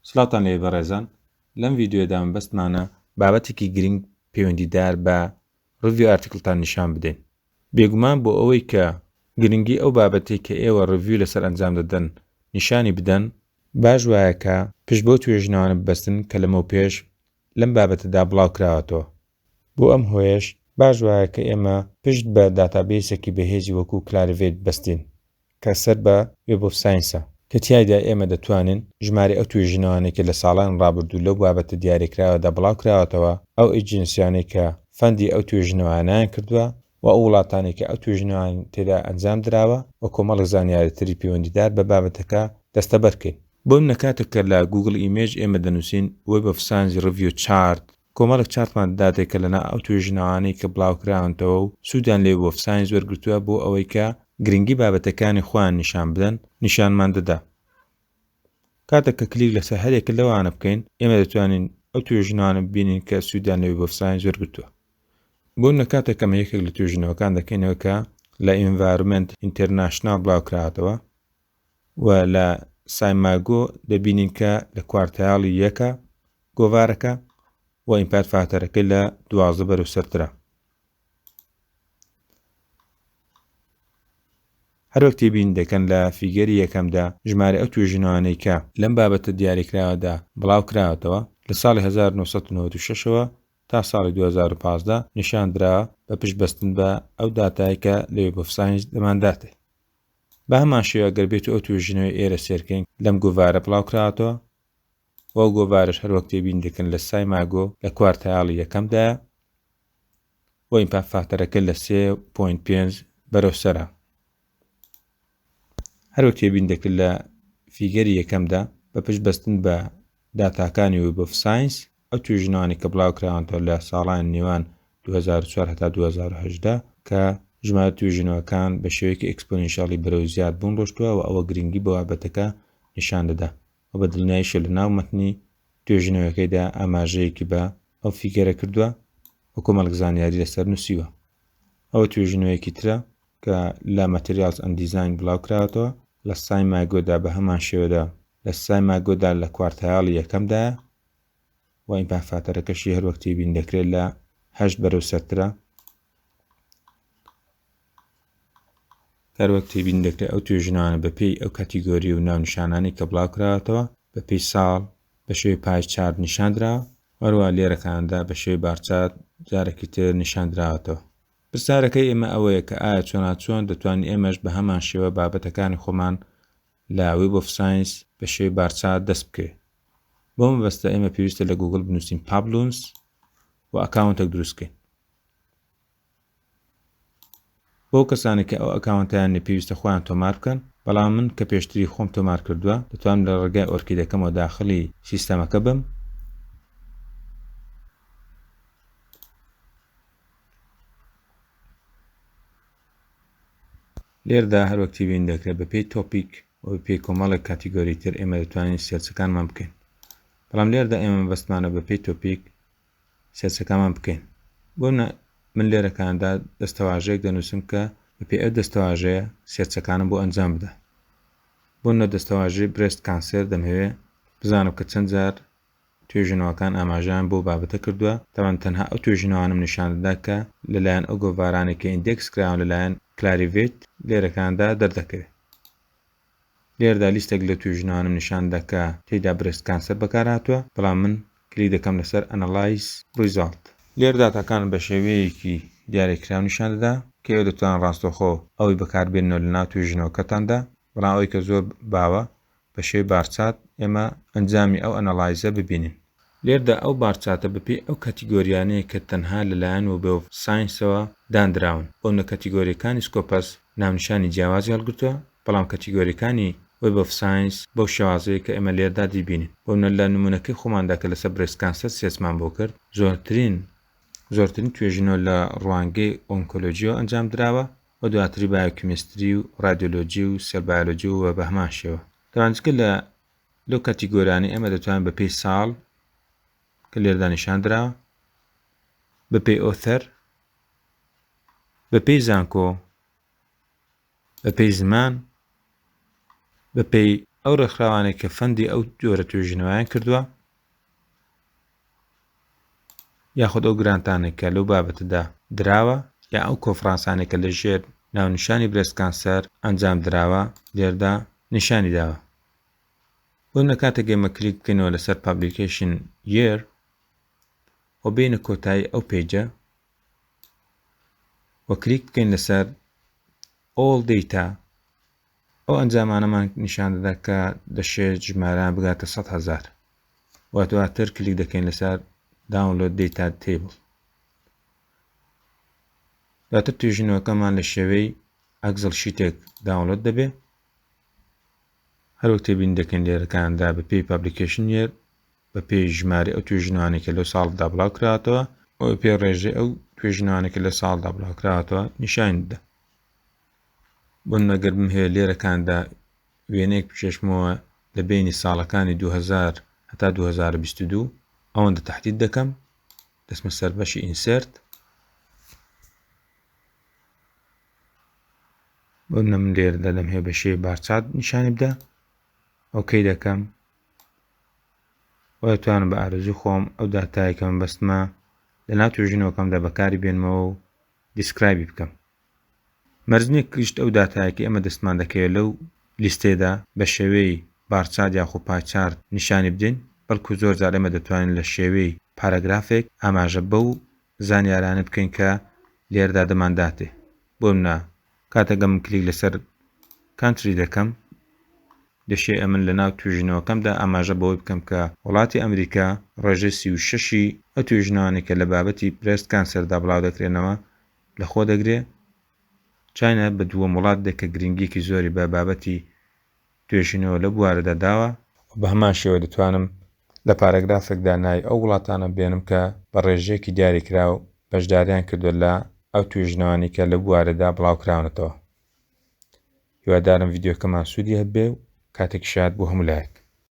سڵاتان لێ بەڕێزان لەم ڤیددیۆدا بەستمانە بابەتێکی گرنگ پەیوەندیدار بە ڕڤیو ئارتیکڵتان نیشان بدەین بێگومان بۆ ئەوەی کە گرنگی ئەو بابەتێک کە ئێوە ڕڤیو لەسەر ئەنجام دەدەن نیشانی بدەن باش وایە کە پشت بۆ توێژنەوانە ببەستن کە لەمە پێش لەم بابەتەدا بڵاو کراوەتەوە بۆ ئەم هۆیش باش وایە کە ئێمە پشت بە داتابێسێکی بەهێزی وەکو کلاریڤێت بەستین کە سەر بە وێب ئۆف ساینسە کە تیایدا ئێمە دەتوانین ژمارە ئەو توێژینەوانێکە لە ساڵان ڕابردوو لەو بابەتە دیاریکراوەدا بڵاو کراوەتەوە ئەو ئیجنسیانێک کە فەندی ئەو توێژینەوانیان کردووە و ئەو وڵاتانێکە ئەو توێژینەوان تێدا ئەنجام درراوە و کۆمەڵی زانیاریتری پەیوەندیدار بە بابەتەکە دەستەبەرکەین بۆم نەکاتێک کە لە گوگل ئیمێج ئێمە دەنووسین وێب ئۆف ساینس ڕڤیو چارت کۆمەڵێک چارتمان دادێکە لەنا ئەو توێژینەوانەی کە بڵاوکراونەوە و سوودیان لێ وێب ئۆف ساینس وەرگرتووە بۆ ئەوەی کە گرنگی بابەتەکانی خۆیان نیشان بدەن نیشانمان دەدا کاتێک کە کلیک لەسەر هەرێکە لەوانە بکەین ئێمە دەتوانین ئەو توێژینەوانە ببینین کە سوودیان لە وێب ئۆف ساینس وەرگرتووە بۆ نەکاتێک کەمە یەکێک لە توێژینەوەکان دەکەینەوە کە لە ئینڤایرۆمنت ئینتەرناشنال بڵاوکراتەوە و لە سایماگۆ دەبینین کە لە کوارتایاڵی یەکە گۆڤارەکە و ئیمپات فاتەرەکەی لە 12 بەرەو سەرترا هەروەک تێبین دەکەن لە فیگەری یەکەمدا ژمارە ئەو توێژینەوانەی کە لەم بابەتە دیاریکراوەدا بڵاو کراوەتەوە لە ساڵی 1996ەوە تا ساڵی 2015 نیشاندرا بە پشت بەستن بە ئەو داتایی کە لە وێب ئۆف ساینس دەمانداتێ بە هەمان شێوە گەربێت ئەو توێژینەوەی ئێرە سێرکەین لەم گۆڤارە بڵاو کراوەتەوە و ئەو گۆڤارش هەروەک تێبین دەکەن لە سایماگۆ لە کوارتایاڵی یەکەمدایە و ئیمپات فاتەرەکە لە 3.5 بەرەو سەرە هەروەک تێبین دەکرد لە فیگەری یەکەمدا بە پشت بەستن بە داتاکانی وێب ئۆف ساینس ئەو توێژینەوانی کە بڵاو کراونەوە لە ساڵان نێوان 2004 هەتا 2010 کە ژمارە توێژینەوەکان بە شێوەیەکی ئەکسپۆنێنشیاڵی بەرەو زیاد بوون ڕۆشتووە و ئەوە گرنگی بە بابەتەکە نیشان دەدا و بە دڵنیاییشە لە ناو مەتنی توێژینەوەکەیدا ئاماژەیەکی بە ئەو فیگەرە کردووە و کۆمەڵک زانیاری لەسەر نووسیوە ئەوە توێژینەوەیەکی ترە کە لە ماتریالز ئەند دیزاین بڵاو کراوەتەوە لە سایماگۆدا بە هەمان شێوەدا لە سایماگۆدا لە کوارتایاڵی یەکەمدایە و ئیمپات فاتەرەکەشی هەروەک تێبین دەکرێت لە 8 بەرەو سەرترا هەروەک تێبین دەکرێت ئەو توێژینەوانە بەپێی ئەو کاتیگۆری و ناونیشانانی کە بڵاو کراوەتەوە بەپێی ساڵ بە شێوەی پای چارت نیشاندراوە هەروە لێرەکاندا بە شێوەی بارچات جارێکی تر نیشاندراوەتەوە پرسیارەکەی ئێمە ئەوەیە کە ئایا چۆن دەتوانین ئێمەش بە هەمان شێوە بابەتەکانی خۆمان لە وێب ئۆف ساینس بە شێوەی بارچات دەست بکەین بۆ مەبەستە ئێمە پێویستە لە گوگل بنووسین پابلونس و ئەکاونتێک دروستکەین بۆ کەسانی کە ئەو ئەکاونتیان پێویستە خۆیان تۆمار بکەن بەڵام من کە پێشتری خۆم تۆمار کردووە دەتوانم لە ڕێگای ئۆرکیدەکەمەوە داخلی سیستەمەکە بم لێردا هەروەک تێبین دەکرێت بەپێی تۆپیک و بەپێی کۆمەڵێک کاتیگۆری تر ئێمە دەتوانین سێرچەکانمان بکەین بەڵام لێردا ئێمە بەستمانە بەپێی تۆپیک سێرچەکانمان بکەین بۆ من لێرەکاندا دەستەواژەیەک دەنووسم کە بەپێی ئەو دەستەواژەیە سێرچەکانم بۆ ئەنجام بدە بۆ دەستەواژەی برێست کانسێر دەمەوێت بزانم کە چەند جار توێژینەوەکان ئاماژیان بۆ بابەتە کردووە تاوان تەنها ئەو توێژینەوانم نیشاندەدا کە لەلایەن ئەو گۆڤارانێکی ئیندێکس کراون لەلایەن کلاریڤێت لێرەکاندا دەردەکەوێت لێردا لیستێک لە توێژینەوانم نیشاندا کە تێیدا برێست کانسەر بەکارهاتووە بەڵام من کلیک دەکەم لەسەر ئەنەلایز ریزالت لێردا داتاکان بە شێوەیەکی دیاریکراو نیشان دەدا کە ئێوە دەتوانن ڕاستەوخۆ ئەوەی بەکاربێنەوە لە ناو توێژینەوەکەتاندا بەڵام ئەوەی کە زۆر باوە بە شێوەی بارچات ئێمە ئەنجامی ئەو ئەنەلایزە ببینین لێردا ئەو بارچاتە بەپێی ئەو کاتیگۆریانەیە کە تەنها لەلایەن وێب ئۆف ساینسەوە دانراون بۆ نە کاتیگۆریەکانی سکۆپەس ناونیشانی جیاوازی هەڵگرتووە بەڵام کاتیگۆریەکانی وێب ئۆف ساینس بەو شێوازەیە کە ئێمە لێردا دیبینین بۆ نە لە نمونەکەی خۆماندا کە لەسەر برێست کانسەر سێچمان بۆ کرد زۆرترین توێژینەوە لە ڕوانگەی ئۆنکۆلۆژیەوە ئەنجام دراوە و دواتری بایۆکیمستری و رادیۆلۆجی و سێلبایۆلۆجی و بە هەمان شێوە تەوانجکە لەو کاتیگۆرانی ئێمە دەتوانین بەپێی ساڵ کە لێردا نیشاندراوە بەپێی ئۆثەر بەپێی زانکۆ بەپێی زمان بەپێی ئەو ڕێکخراوانەی کە فەندی ئەو جۆرە توێژینەوەیان کردووە یاخود ئەو گرانتانێک کە لەو بابەتەدا دراوە یا ئەو کۆنفرانسانێک کە لەژێر ناونیشانی برێست کانسەر ئەنجام دراوە لێرەدا نیشانی داوە. بۆ نە کاتێک ئێمە کلیک بکەینەوە لەسەر پابلیکیشن یێر و بینە کۆتایی ئەو پیجە و کلیک بکەین لەسەر all data ئەو ئەنجامانەمان نیشان دەدا کە دەشێت ژمارەیان بگاتە 100,000 و دواتر کلیک دەکەین لەسەر download data table. دواتر توێژینەوەکەمان لە شێوەی ئەگزل شیتێک داونلۆد دەبێت. هەروەک تێبین دەکەین لێرەکاندا بە پێی پابلیکیشن یێر بە پێی ژمارە ئەو توێژینەوانێک کە لەو ساڵدا بڵاو کراوەتەوە و بە پێی ڕێژەی ئەو توێژینەوانێک کە لە ساڵدا بڵاو کراوەتەوە نیشانی دەدا. بۆ نەگەر بمهێ لێرەکاندا وێنەیەک بچێشمەوە لە بینی ساڵەکانی 2000 هەتا 2022 ئەوەندە تەحدید دەکەم دەسمە سەر بەشی ئینسێرت بۆ من لێرەدا لەمهێ بەشەی بارچات نیشانی بدە ئۆکەی دەکەم و دەتوانم بە ئارەزوو خۆم ئەو داتایە کە من بەستمە لەناو توێژینەوەکەمدا بەکاری بێنمەوە و دیسکرایبی بکەم. مەرج نییە گشت ئەو داتایە کە ئێمە دەستمان دەکەوێت لەو لیستێدا بە شێوەی بارچات یاخۆ پایچارت نیشانی بدەین، بەڵکو زۆر جار ئێمە دەتوانین لە شێوەی پاراگرافێک ئاماژە بەو زانیارانە بکەین کە لێرەدا دەمانداتێ. بۆ منە کاتێکە من کلیک لەسەر کانتری دەکەم دەشێ ئەمن لە ناو توێژینەوەکەمدا ئاماژە بەوەی بکەم کە وڵاتی ئەمریکا ڕۆژەی 36 ئەو توێژینەوانێک کە لە بابەتی برێست کانسەردا بڵاو دەکرێنەوە لەخۆ دەگرێ. چاینە بە دووەم وڵات دێکە گرنگیەکی زۆری بە بابەتی توێژینەوە لە بوارەدا داوە و بە هەمان شێوە دەتوانم لە پاراگرافێکدا ناوی ئەو وڵاتانە بێنم کە بە ڕێژەیەکی دیاریکرا و بەشداریان کردووە لە ئەو توێژینەوانی کە لە بوارەدا بڵاو کراونەتەوە. هیوادارم ڤیدیۆکەمان سوودی هەبێ و کاتێکی شاد بۆ هەموو لایەک.